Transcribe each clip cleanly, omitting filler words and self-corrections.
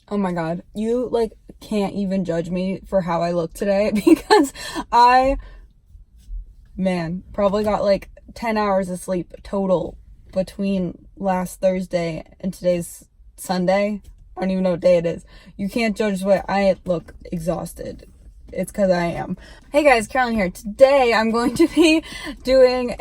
Oh my god, you like can't even judge me for how I look today because I, man, probably got like 10 hours of sleep total between last Thursday and today's Sunday. I don't even know what day it is. You can't judge the way I look exhausted. It's because I am. Hey guys, Carolyn here. Today I'm going to be doing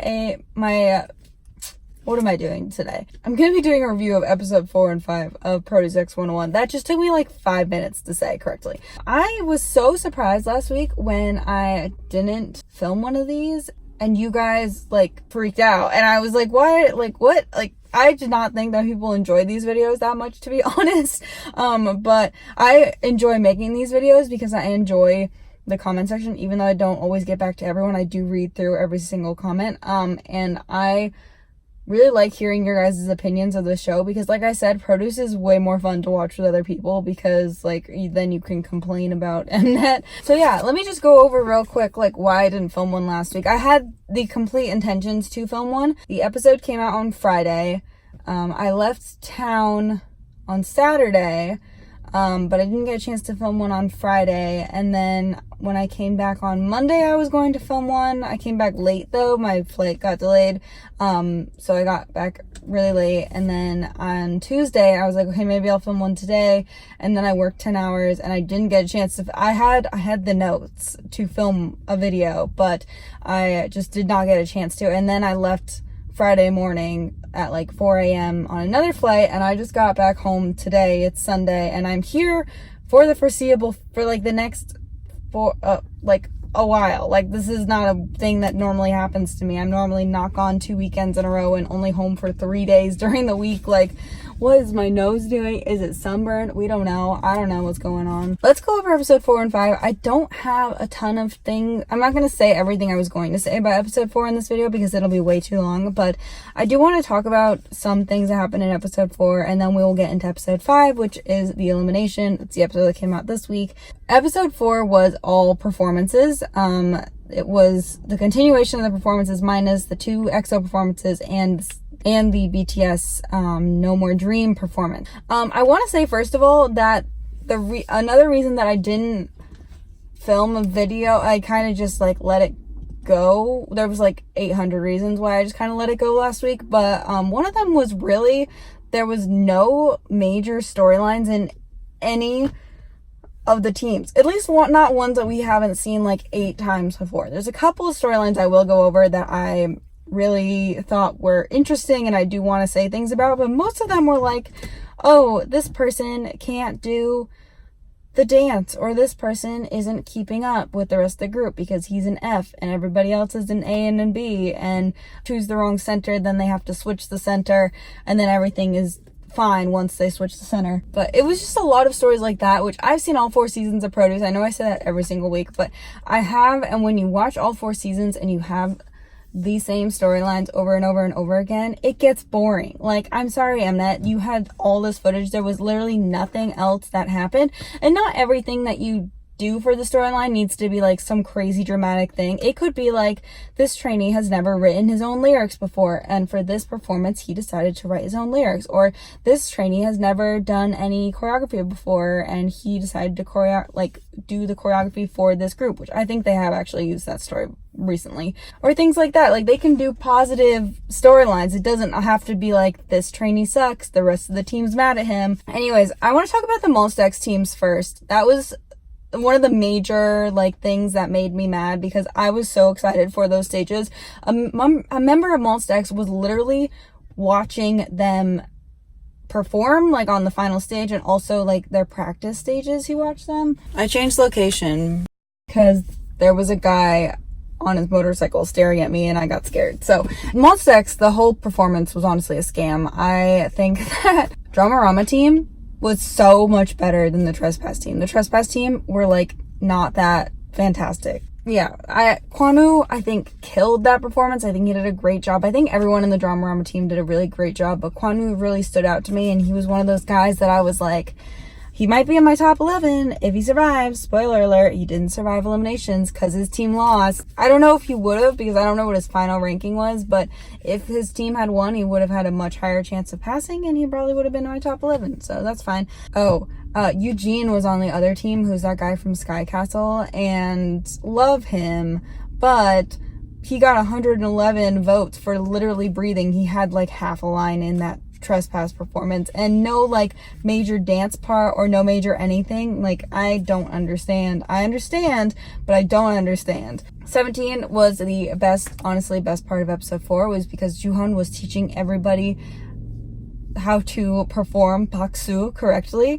what am I doing today? I'm going to be doing a review of episode 4 and 5 of Produce X101. That just took me like 5 minutes to say correctly. I was so surprised last week when I didn't film one of these and you guys like freaked out. And I was like, what? Like, what? Like, I did not think that people enjoy these videos that much, to be honest. But I enjoy making these videos because I enjoy the comment section. Even though I don't always get back to everyone, I do read through every single comment. And I really like hearing your guys' opinions of the show because, like I said, Produce is way more fun to watch with other people because, like, then you can complain about Mnet. So yeah, let me just go over real quick, like, why I didn't film one last week. I had the complete intentions to film one. The episode came out on Friday. I left town on Saturday, but I didn't get a chance to film one on Friday. And then when I came back on Monday, I was going to film one. I came back late though. My flight got delayed. So I got back really late. And then on Tuesday, I was like, okay, maybe I'll film one today. And then I worked 10 hours and I didn't get a chance to, I had the notes to film a video, but I just did not get a chance to. And then I left Friday morning at like 4 a.m. on another flight, and I just got back home today. It's Sunday, and I'm here for the foreseeable, for like the next, like a while. Like, this is not a thing that normally happens to me. I'm normally not gone 2 weekends in a row and only home for 3 days during the week. Like, what is my nose doing? Is it sunburned? We don't know. I don't know what's going on. Let's go over episode 4 and 5. I don't have a ton of things. I'm not going to say everything I was going to say about episode 4 in this video because it'll be way too long, but I do want to talk about some things that happened in episode 4, and then we will get into episode 5, which is the elimination. It's the episode that came out this week. Episode 4 was all performances. It was the continuation of the performances minus the 2 EXO performances and the BTS No More Dream performance. I want to say first of all that another reason that I didn't film a video, I kind of just like let it go. There was like 800 reasons why I just kind of let it go last week, but one of them was really there was no major storylines in any of the teams, at least not ones that we haven't seen like 8 times before. There's a couple of storylines I will go over that I really thought were interesting and I do want to say things about, but most of them were like, oh, this person can't do the dance, or this person isn't keeping up with the rest of the group because he's an F and everybody else is an A and an B, and choose the wrong center, then they have to switch the center, and then everything is fine once they switch the center. But it was just a lot of stories like that, which I've seen all 4 seasons of Produce. I know I say that every single week, but I have, and when you watch all 4 seasons and you have the same storylines over and over and over again, it gets boring. Like, I'm sorry, Mnet, you had all this footage. There was literally nothing else that happened, and not everything that you do for the storyline needs to be like some crazy dramatic thing. It could be like, this trainee has never written his own lyrics before, and for this performance he decided to write his own lyrics, or this trainee has never done any choreography before and he decided to do the choreography for this group, which I think they have actually used that story recently, or things like that. Like, they can do positive storylines. It doesn't have to be like, this trainee sucks, the rest of the team's mad at him. Anyways, I want to talk about the Molstex teams first. That was one of the major like things that made me mad because I was so excited for those stages. A member of Molstex was literally watching them perform like on the final stage, and also like their practice stages. He watched them. I changed location because there was a guy on his motorcycle staring at me and I got scared. So Molstex, the whole performance was honestly a scam. I think that Dramarama team was so much better than the Trespass team. The Trespass team were like not that fantastic. Yeah, Kwonu, I think, killed that performance. I think he did a great job. I think everyone in the Dramarama team did a really great job, but Kwonu really stood out to me, and he was one of those guys that I was like, He might be in my top 11 if he survives. Spoiler alert, he didn't survive eliminations because his team lost. I don't know if he would have, because I don't know what his final ranking was, but if his team had won, he would have had a much higher chance of passing, and he probably would have been in my top 11, so that's fine. Oh, Eugene was on the other team, who's that guy from Sky Castle, and love him, but he got 111 votes for literally breathing. He had like half a line in that trespass performance, and no like major dance part or no major anything. Like, I don't understand. I understand, but I don't understand. 17 was the best, honestly, best part of episode 4 was because Jaehwan was teaching everybody how to perform Baksu correctly,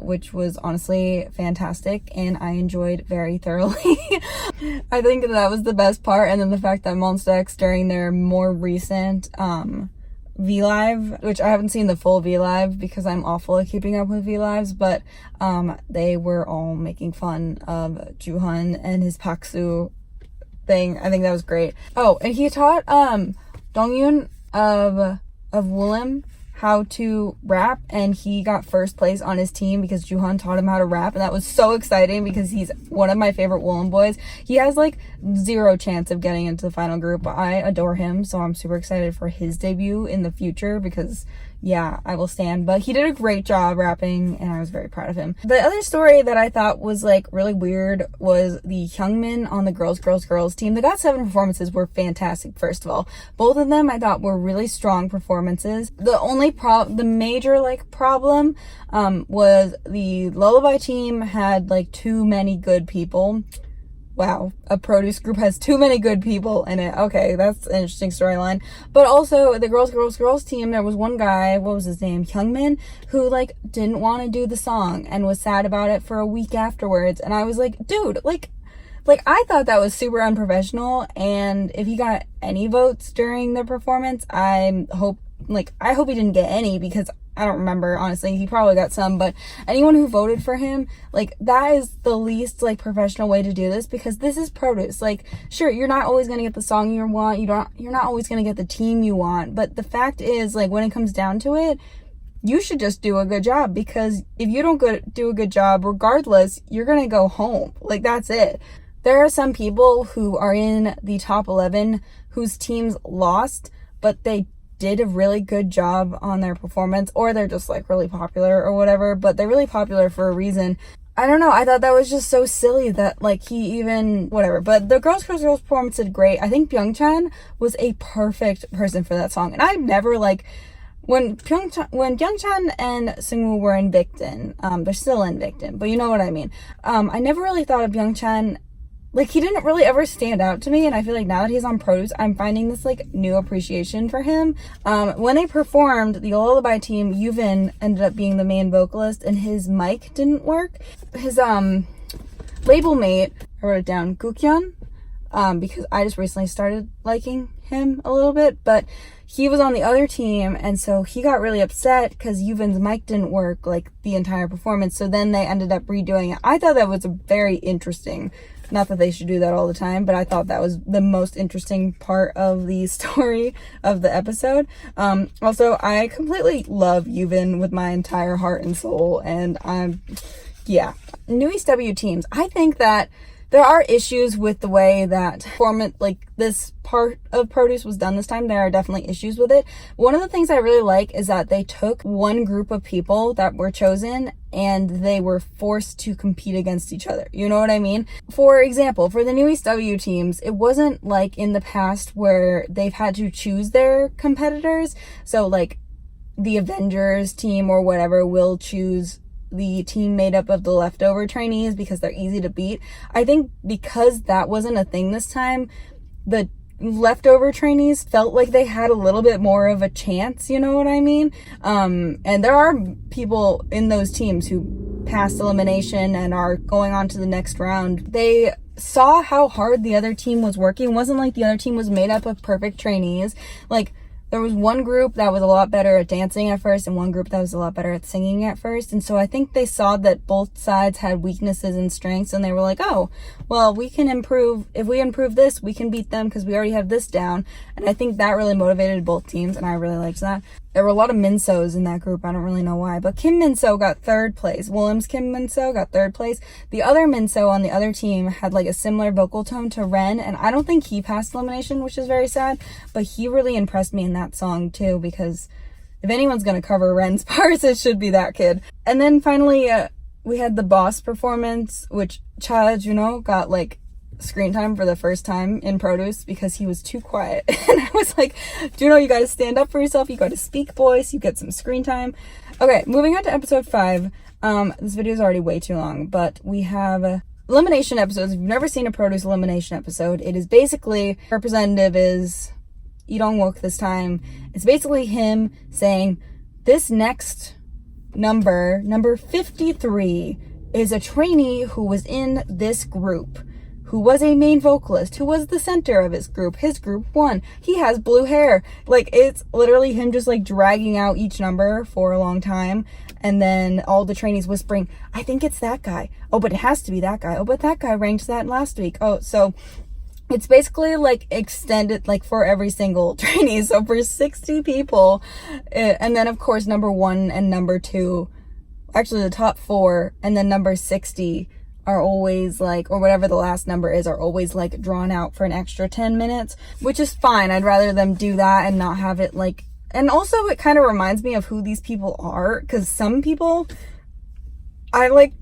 which was honestly fantastic, and I enjoyed very thoroughly. I think that was the best part, and then the fact that Monsta X during their more recent V-Live, which I haven't seen the full V-Live because I'm awful at keeping up with V-Lives, but they were all making fun of Jaehwan and his Baksu thing. I think that was great. Oh, and he taught Daehyun of Woollim how to rap, and he got first place on his team because Jaehwan taught him how to rap, and that was so exciting because he's one of my favorite Woollim boys. He has like 0 chance of getting into the final group, but I adore him, so I'm super excited for his debut in the future because yeah, I will stand. But he did a great job rapping, and I was very proud of him. The other story that I thought was like really weird was the Hyungmin on the girls team. The GOT7 performances were fantastic. First of all, both of them I thought were really strong performances. The major like problem was the Lullaby team had like too many good people. Wow, a produce group has too many good people in it. Okay, that's an interesting storyline. But also, the girls team, there was one guy, what was his name? Hyungmin, who, like, didn't want to do the song and was sad about it for a week afterwards. And I was like, dude, like, I thought that was super unprofessional. And if he got any votes during the performance, I hope he didn't get any, because I don't remember, honestly. He probably got some, but anyone who voted for him, like, that is the least, like, professional way to do this, because this is produce. Like, sure, you're not always going to get the song you want, you're not always going to get the team you want, but the fact is, like, when it comes down to it, you should just do a good job, because if you don't do a good job, regardless, you're going to go home. Like, that's it. There are some people who are in the top 11 whose teams lost, but they did a really good job on their performance, or they're just like really popular or whatever, but they're really popular for a reason. I don't know, I thought that was just so silly that like he even whatever. But the girls performance did great. I think Byungchan was a perfect person for that song, and I've never like when Byungchan and Seungwoo were in Victon, they're still in Victon, but you know what I mean. I never really thought of Byungchan. Like, he didn't really ever stand out to me, and I feel like now that he's on Produce, I'm finding this, like, new appreciation for him. When they performed, the Lullaby team, Yuvin ended up being the main vocalist, and his mic didn't work. His, label mate, I wrote it down, Kyuhyun, because I just recently started liking him a little bit, but he was on the other team, and so he got really upset because Yuvin's mic didn't work, like, the entire performance, so then they ended up redoing it. I thought that was a very interesting, not that they should do that all the time, but I thought that was the most interesting part of the story of the episode. Also, I completely love Yuvin with my entire heart and soul, and yeah. New East W teams, I think that there are issues with the way that this part of Produce was done this time. There are definitely issues with it. One of the things I really like is that they took one group of people that were chosen and they were forced to compete against each other. You know what I mean? For example, for the New East W teams, it wasn't like in the past where they've had to choose their competitors. So like the Avengers team or whatever will choose the team made up of the leftover trainees because they're easy to beat. I think because that wasn't a thing this time, the leftover trainees felt like they had a little bit more of a chance, you know what I mean? And there are people in those teams who passed elimination and are going on to the next round. They saw how hard the other team was working. It wasn't like the other team was made up of perfect trainees. Like, there was one group that was a lot better at dancing at first and one group that was a lot better at singing at first. And so I think they saw that both sides had weaknesses and strengths, and they were like, oh, well, we can improve. If we improve this, we can beat them because we already have this down. And I think that really motivated both teams, and I really liked that. There were a lot of Minsos in that group. I don't really know why, but Kim Minso got third place. Willem's Kim Minso got third place. The other Minso on the other team had like a similar vocal tone to Ren, and I don't think he passed elimination, which is very sad, but he really impressed me in that song too, because if anyone's gonna cover Ren's parts, it should be that kid. And then finally, we had the boss performance, which Cha Juno got like screen time for the first time in Produce because he was too quiet. And I was like, Juno, you gotta stand up for yourself, you gotta speak voice, you get some screen time. Okay, moving on to episode 5. This video is already way too long, but we have elimination episodes. If you've never seen a Produce elimination episode, it is basically, representative is Lee Dong-wook this time. It's basically him saying, this next number 53, is a trainee who was in this group, who was a main vocalist, who was the center of his group. His group won. He has blue hair. Like, it's literally him just like dragging out each number for a long time. And then all the trainees whispering, I think it's that guy. Oh, but it has to be that guy. Oh, but that guy ranked that last week. Oh, so it's basically like extended like for every single trainee. So for 60 people. And then of course, number 1 and number 2, actually the top 4, and then number 60 are always like, or whatever the last number is, are always like drawn out for an extra 10 minutes, which is fine. I'd rather them do that and not have it like, and also it kind of reminds me of who these people are, because some people I like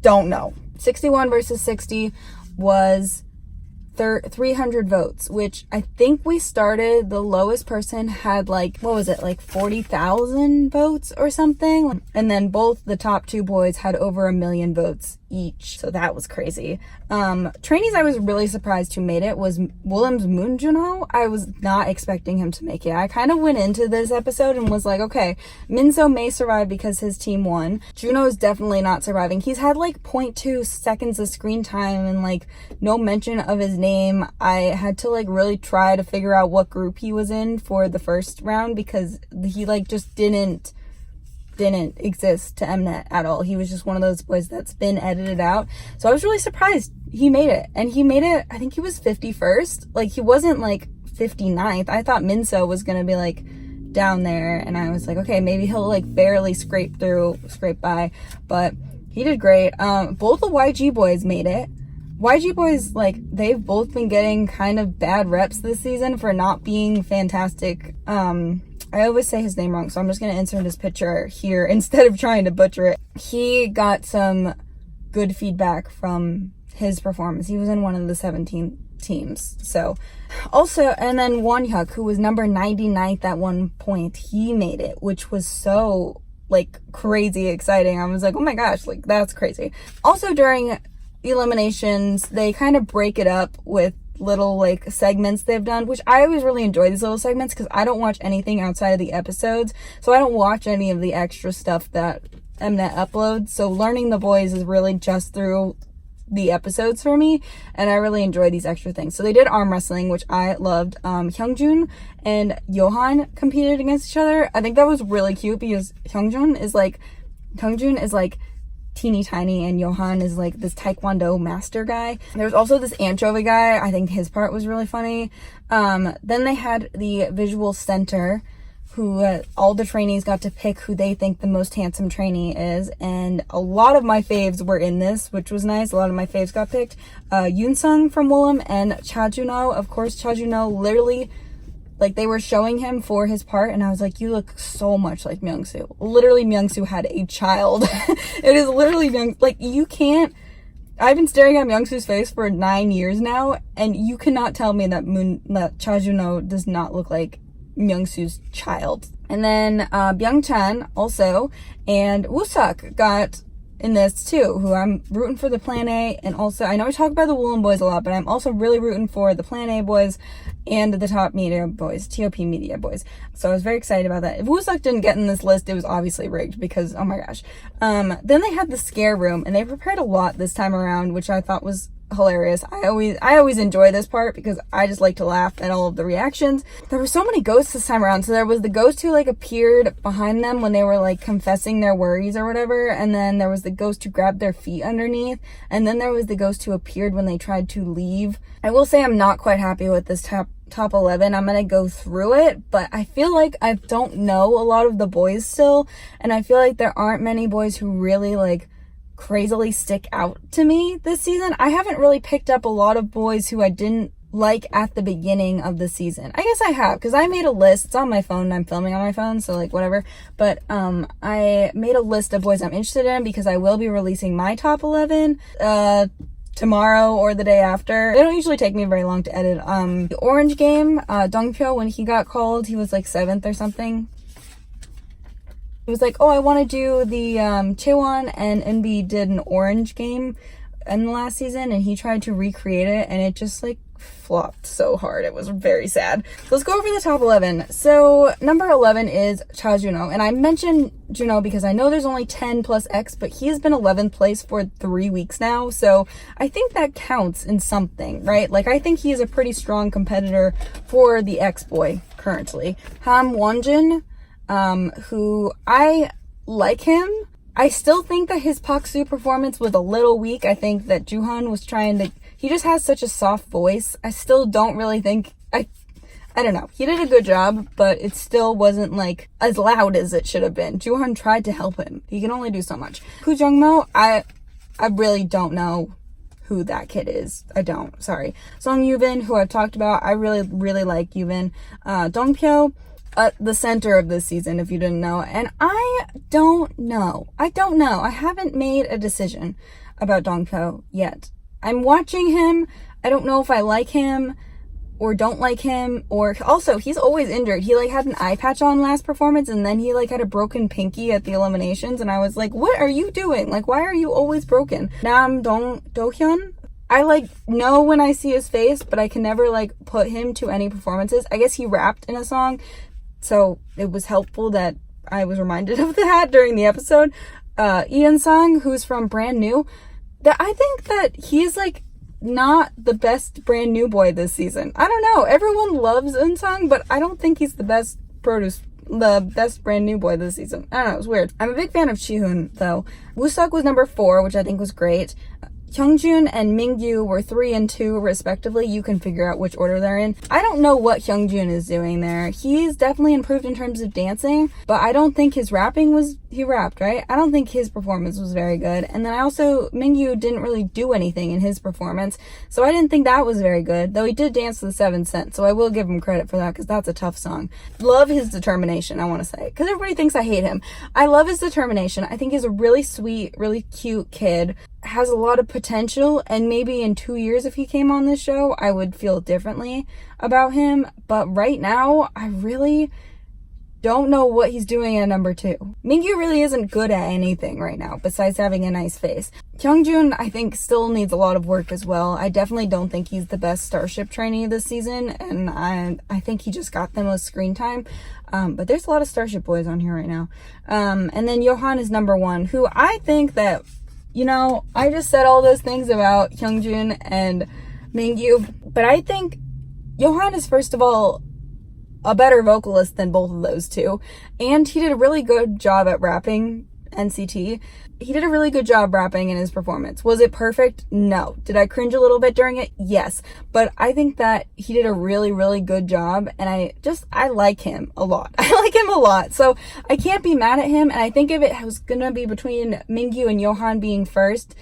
don't know. 61 versus 60 was 300 votes, which I think we started, the lowest person had like, what was it, like 40,000 votes or something, and then both the top 2 boys had over 1 million votes each, so that was crazy. Trainees, I was really surprised who made it was Willem's Moon Junho. I was not expecting him to make it. I kind of went into this episode and was like, okay, Minso may survive because his team won. Juno is definitely not surviving. He's had like 0.2 seconds of screen time and like no mention of his name. I had to like really try to figure out what group he was in for the first round because he like just didn't exist to Mnet at all. He was just one of those boys that's been edited out. So I was really surprised he made it. And he made it, I think he was 51st. Like, he wasn't like 59th. I thought Minso was gonna be like down there, and I was like, okay, maybe he'll like barely scrape by, but he did great. Both the YG boys made it. YG boys, like, they've both been getting kind of bad reps this season for not being fantastic. I always say his name wrong, so I'm just going to insert his picture here instead of trying to butcher it. He got some good feedback from his performance. He was in one of the 17 teams. So, also, and then Wonhyuk, who was number 99th at one point, he made it, which was so, like, crazy exciting. I was like, oh my gosh, like, that's crazy. Also, during eliminations, they kind of break it up with little like segments they've done, which I always really enjoy these little segments because I don't watch anything outside of the episodes, so I don't watch any of the extra stuff that Mnet uploads. So learning the boys is really just through the episodes for me, and I really enjoy these extra things. So they did arm wrestling, which I loved. Hyungjun and Johan competed against each other. I think that was really cute because Hyungjun is like teeny tiny, and Johan is like this taekwondo master guy. There's also this anchovy guy. I think his part was really funny. Then they had the visual center, who all the trainees got to pick who they think the most handsome trainee is, and a lot of my faves were in this, which was nice. A lot of my faves got picked. Yoonsung from Willem and Cha Juno. Of course, Cha Juno, literally, like, they were showing him for his part, and I was like, you look so much like Myungsu. Literally, Myungsu had a child. It is literally like, you can't, I've been staring at Myungsu's face for 9 years now, and you cannot tell me that Cha Juno does not look like Myungsu's child. And then Byung-chan also, and Wooseok got in this too, who I'm rooting for the Plan A, and also, I know I talk about the Woolen boys a lot, but I'm also really rooting for the Plan A boys and the top media boys, TOP media boys. So I was very excited about that. If Wooseok didn't get in this list, it was obviously rigged because, oh my gosh. Then they had the scare room, and they prepared a lot this time around, which I thought was hilarious. I always enjoy this part because I just like to laugh at all of the reactions. There were so many ghosts this time around. So there was the ghost who like appeared behind them when they were like confessing their worries or whatever, and then there was the ghost who grabbed their feet underneath, and then there was the ghost who appeared when they tried to leave. I will say I'm not quite happy with this top 11. I'm gonna go through it, but I feel like I don't know a lot of the boys still, and I feel like there aren't many boys who really like crazily stick out to me this season. I haven't really picked up a lot of boys who I didn't like at the beginning of the season. I guess I have, because I made a list. It's on my phone and I'm filming on my phone, so like whatever. But I made a list of boys I'm interested in, because I will be releasing my top 11 tomorrow or the day after. They don't usually take me very long to edit. The Orange game, Dongpyo, when he got called, he was like 7th or something. He was like, oh, I want to do the Jaehwan and NB did an Orange game in the last season, and he tried to recreate it, and it just like flopped so hard. It was very sad. So let's go over the top 11. So number 11 is Cha Juno, and I mentioned Juno because I know there's only 10 plus X, but he has been 11th place for 3 weeks now, so I think that counts in something, right? Like, I think he is a pretty strong competitor for the X boy currently. Ham Wonjin, who I like him. I still think that his Paksu performance was a little weak. I think that Jaehwan was trying to, he just has such a soft voice. I still don't really think, I don't know. He did a good job, but it still wasn't like as loud as it should have been. Jaehwan tried to help him. He can only do so much. Koo Jungmo, I really don't know who that kid is. I don't, sorry. Song Yubin, who I've talked about, I really like Yubin. Dongpyo, the center of this season, if you didn't know. And I don't know. I haven't made a decision about Dongpyo yet. I'm watching him. I don't know if I like him or don't like him, or also he's always injured. He like had an eye patch on last performance, and then he like had a broken pinky at the eliminations, and I was like, what are you doing? Like, why are you always broken? Nam Daehyun, I like know when I see his face, but I can never like put him to any performances. I guess he rapped in a song, so it was helpful that I was reminded of that during the episode. Ian Sang, who's from Brand New, that I think that he's like not the best Brand New boy this season. I don't know. Everyone loves Eun Sang, but I don't think he's the best Brand New boy this season. I don't know. It's weird. I'm a big fan of Kyuhyun though. Wooseok was number 4, which I think was great. Hyungjun and Mingyu were 3 and 2 respectively. You can figure out which order they're in. I don't know what Hyungjun is doing there. He's definitely improved in terms of dancing, but I don't think his rapping was, he rapped, right? I don't think his performance was very good. And then I also, Mingyu didn't really do anything in his performance, so I didn't think that was very good, though he did dance to the 7th Sense, so I will give him credit for that, because that's a tough song. Love his determination, I want to say, because everybody thinks I hate him. I love his determination. I think he's a really sweet, really cute kid, has a lot of potential, and maybe in 2 years if he came on this show I would feel differently about him, but right now I really don't know what he's doing at number 2. Mingyu really isn't good at anything right now besides having a nice face. Hyungjun I think still needs a lot of work as well. I definitely don't think he's the best Starship trainee this season, and I think he just got the most screen time, but there's a lot of Starship boys on here right now. And then Jaehwan is number 1, who I think that, you know, I just said all those things about Hyungjun and Mingyu, but I think Jaehwan is, first of all, a better vocalist than both of those two, and he did a really good job at rapping NCT. He did a really good job rapping in his performance. Was it perfect? No. Did I cringe a little bit during it? Yes. But I think that he did a really good job, and I like him a lot. I like him a lot. So I can't be mad at him, and I think if it was gonna be between Mingyu and Jaehwan being first,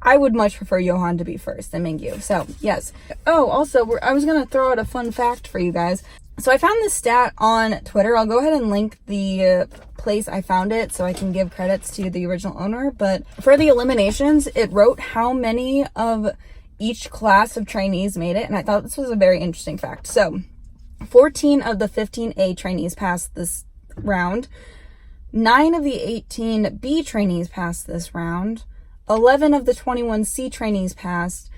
I would much prefer Jaehwan to be first than Mingyu. So, yes. Oh, also, I was gonna throw out a fun fact for you guys. So I found this stat on Twitter. I'll go ahead and link the place I found it so I can give credits to the original owner. But for the eliminations, it wrote how many of each class of trainees made it. And I thought this was a very interesting fact. So 14 of the 15A trainees passed this round. 9 of the 18B trainees passed this round. 11 of the 21C trainees passed.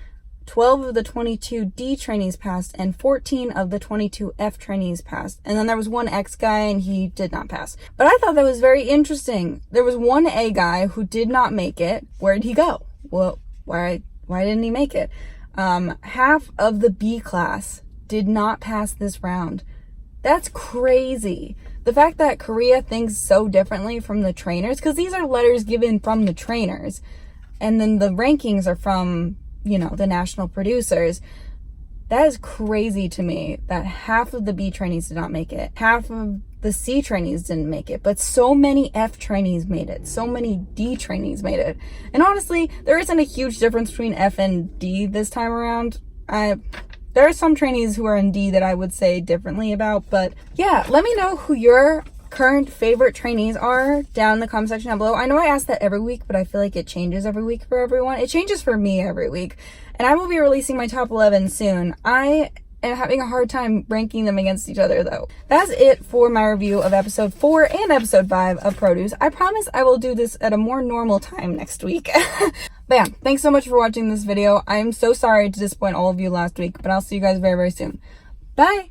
12 of the 22D trainees passed, and 14 of the 22F trainees passed. And then there was one X guy, and he did not pass. But I thought that was very interesting. There was one A guy who did not make it. Where did he go? Well, why didn't he make it? Half of the B class did not pass this round. That's crazy. The fact that Korea thinks so differently from the trainers, because these are letters given from the trainers, and then the rankings are from, you know, the national producers. That is crazy to me that half of the B trainees did not make it. Half of the C trainees didn't make it, but so many F trainees made it. So many D trainees made it. And honestly, there isn't a huge difference between F and D this time around. There are some trainees who are in D that I would say differently about, but yeah, let me know who your current favorite trainees are down in the comment section down below. I know I ask that every week, but I feel like it changes every week for everyone. It changes for me every week, and I will be releasing my top 11 soon. I am having a hard time ranking them against each other though. That's it for my review of episode 4 and episode 5 of Produce. I promise I will do this at a more normal time next week. But yeah, thanks so much for watching this video. I'm so sorry to disappoint all of you last week, but I'll see you guys very, very soon. Bye!